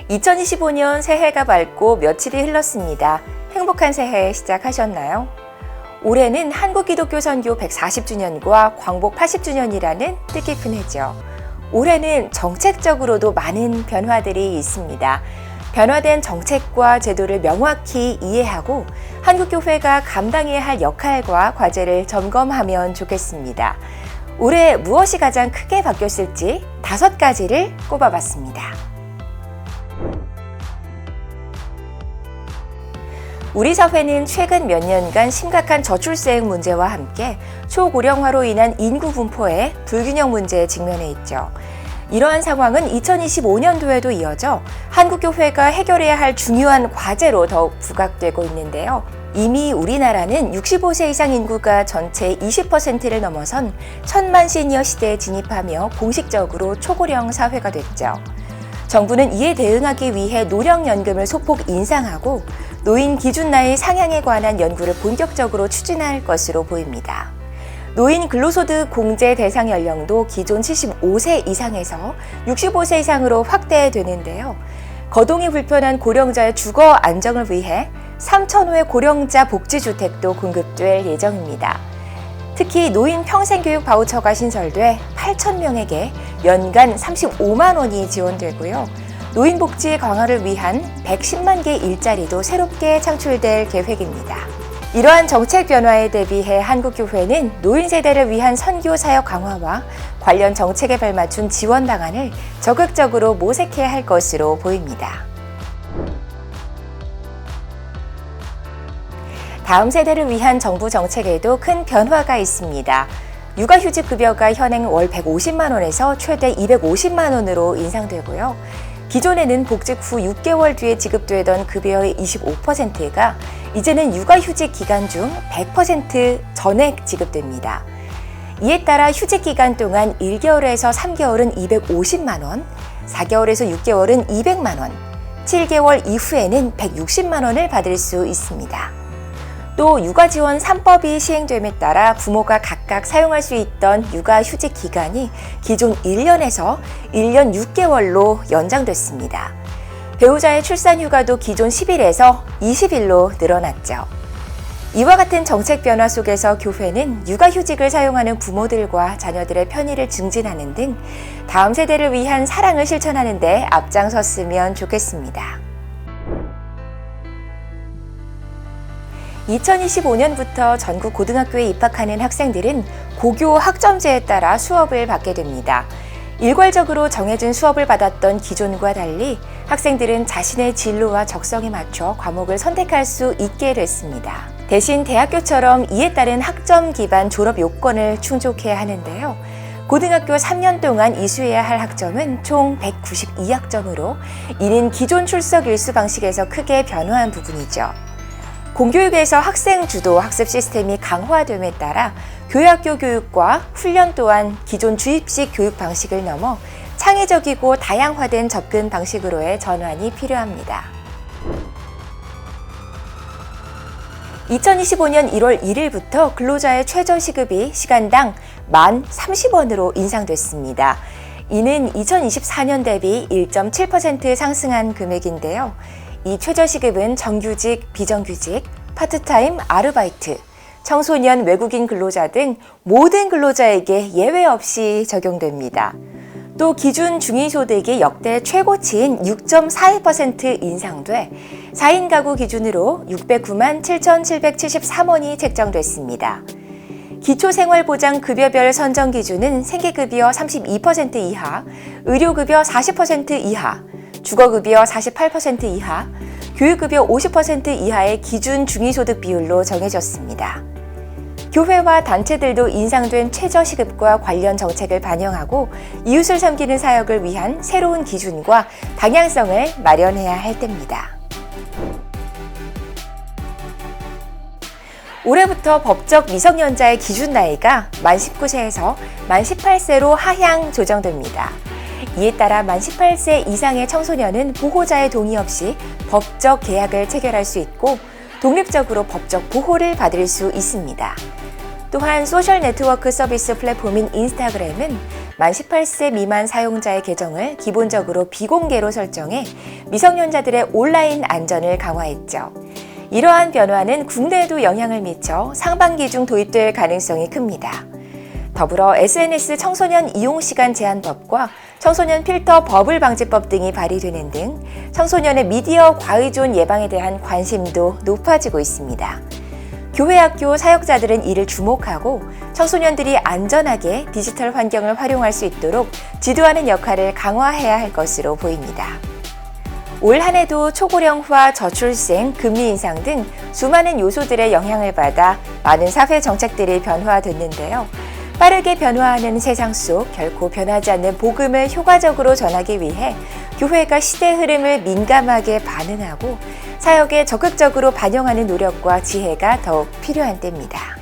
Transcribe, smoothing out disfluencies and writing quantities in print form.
2025년 새해가 밝고 며칠이 흘렀습니다. 행복한 새해 시작하셨나요? 올해는 한국기독교 선교 140주년과 광복 80주년이라는 뜻깊은 해죠. 올해는 정책적으로도 많은 변화들이 있습니다. 변화된 정책과 제도를 명확히 이해하고 한국교회가 감당해야 할 역할과 과제를 점검하면 좋겠습니다. 올해 무엇이 가장 크게 바뀌었을지 5가지를 꼽아봤습니다. 우리 사회는 최근 몇 년간 심각한 저출생 문제와 함께 초고령화로 인한 인구 분포의 불균형 문제에 직면해 있죠. 이러한 상황은 2025년도에도 이어져 한국교회가 해결해야 할 중요한 과제로 더욱 부각되고 있는데요. 이미 우리나라는 65세 이상 인구가 전체 20%를 넘어선 천만 시니어 시대에 진입하며 공식적으로 초고령 사회가 됐죠. 정부는 이에 대응하기 위해 노령연금을 소폭 인상하고 노인 기준 나이 상향에 관한 연구를 본격적으로 추진할 것으로 보입니다. 노인 근로소득 공제 대상 연령도 기존 75세 이상에서 65세 이상으로 확대되는데요. 거동이 불편한 고령자의 주거 안정을 위해 3,000호의 고령자 복지주택도 공급될 예정입니다. 특히 노인 평생교육 바우처가 신설돼 8,000명에게 연간 35만 원이 지원되고요. 노인 복지 강화를 위한 110만 개 일자리도 새롭게 창출될 계획입니다. 이러한 정책 변화에 대비해 한국교회는 노인 세대를 위한 선교 사역 강화와 관련 정책에 발맞춘 지원 방안을 적극적으로 모색해야 할 것으로 보입니다. 다음 세대를 위한 정부 정책에도 큰 변화가 있습니다. 육아휴직 급여가 현행 월 150만 원에서 최대 250만 원으로 인상되고요. 기존에는 복직 후 6개월 뒤에 지급되던 급여의 25%가 이제는 육아휴직 기간 중 100% 전액 지급됩니다. 이에 따라 휴직 기간 동안 1개월에서 3개월은 250만 원, 4개월에서 6개월은 200만 원, 7개월 이후에는 160만 원을 받을 수 있습니다. 또 육아지원 3법이 시행됨에 따라 부모가 각각 사용할 수 있던 육아휴직 기간이 기존 1년에서 1년 6개월로 연장됐습니다. 배우자의 출산휴가도 기존 10일에서 20일로 늘어났죠. 이와 같은 정책 변화 속에서 교회는 육아휴직을 사용하는 부모들과 자녀들의 편의를 증진하는 등 다음 세대를 위한 사랑을 실천하는 데 앞장섰으면 좋겠습니다. 2025년부터 전국 고등학교에 입학하는 학생들은 고교 학점제에 따라 수업을 받게 됩니다. 일괄적으로 정해진 수업을 받았던 기존과 달리 학생들은 자신의 진로와 적성에 맞춰 과목을 선택할 수 있게 됐습니다. 대신 대학교처럼 이에 따른 학점 기반 졸업 요건을 충족해야 하는데요. 고등학교 3년 동안 이수해야 할 학점은 총 192학점으로 이는 기존 출석 일수 방식에서 크게 변화한 부분이죠. 공교육에서 학생 주도 학습 시스템이 강화됨에 따라 교학교 교육과 훈련 또한 기존 주입식 교육 방식을 넘어 창의적이고 다양화된 접근 방식으로의 전환이 필요합니다. 2025년 1월 1일부터 근로자의 최저시급이 시간당 만 30원으로 인상됐습니다. 이는 2024년 대비 1.7% 상승한 금액인데요. 이 최저시급은 정규직, 비정규직, 파트타임, 아르바이트, 청소년, 외국인 근로자 등 모든 근로자에게 예외 없이 적용됩니다. 또 기준 중위소득이 역대 최고치인 6.42% 인상돼 4인 가구 기준으로 609만 7,773원이 책정됐습니다. 기초생활보장 급여별 선정 기준은 생계급여 32% 이하, 의료급여 40% 이하, 주거급여 48% 이하, 교육급여 50% 이하의 기준 중위소득 비율로 정해졌습니다. 교회와 단체들도 인상된 최저시급과 관련 정책을 반영하고 이웃을 섬기는 사역을 위한 새로운 기준과 방향성을 마련해야 할 때입니다. 올해부터 법적 미성년자의 기준 나이가 만 19세에서 만 18세로 하향 조정됩니다. 이에 따라 만 18세 이상의 청소년은 보호자의 동의 없이 법적 계약을 체결할 수 있고 독립적으로 법적 보호를 받을 수 있습니다. 또한 소셜 네트워크 서비스 플랫폼인 인스타그램은 만 18세 미만 사용자의 계정을 기본적으로 비공개로 설정해 미성년자들의 온라인 안전을 강화했죠. 이러한 변화는 국내에도 영향을 미쳐 상반기 중 도입될 가능성이 큽니다. 더불어 SNS 청소년 이용시간 제한법과 청소년 필터 버블 방지법 등이 발의되는 등 청소년의 미디어 과의존 예방에 대한 관심도 높아지고 있습니다. 교회 학교 사역자들은 이를 주목하고 청소년들이 안전하게 디지털 환경을 활용할 수 있도록 지도하는 역할을 강화해야 할 것으로 보입니다. 올 한 해도 초고령화, 저출생, 금리 인상 등 수많은 요소들의 영향을 받아 많은 사회 정책들이 변화됐는데요. 빠르게 변화하는 세상 속 결코 변하지 않는 복음을 효과적으로 전하기 위해 교회가 시대 흐름을 민감하게 반응하고 사역에 적극적으로 반영하는 노력과 지혜가 더욱 필요한 때입니다.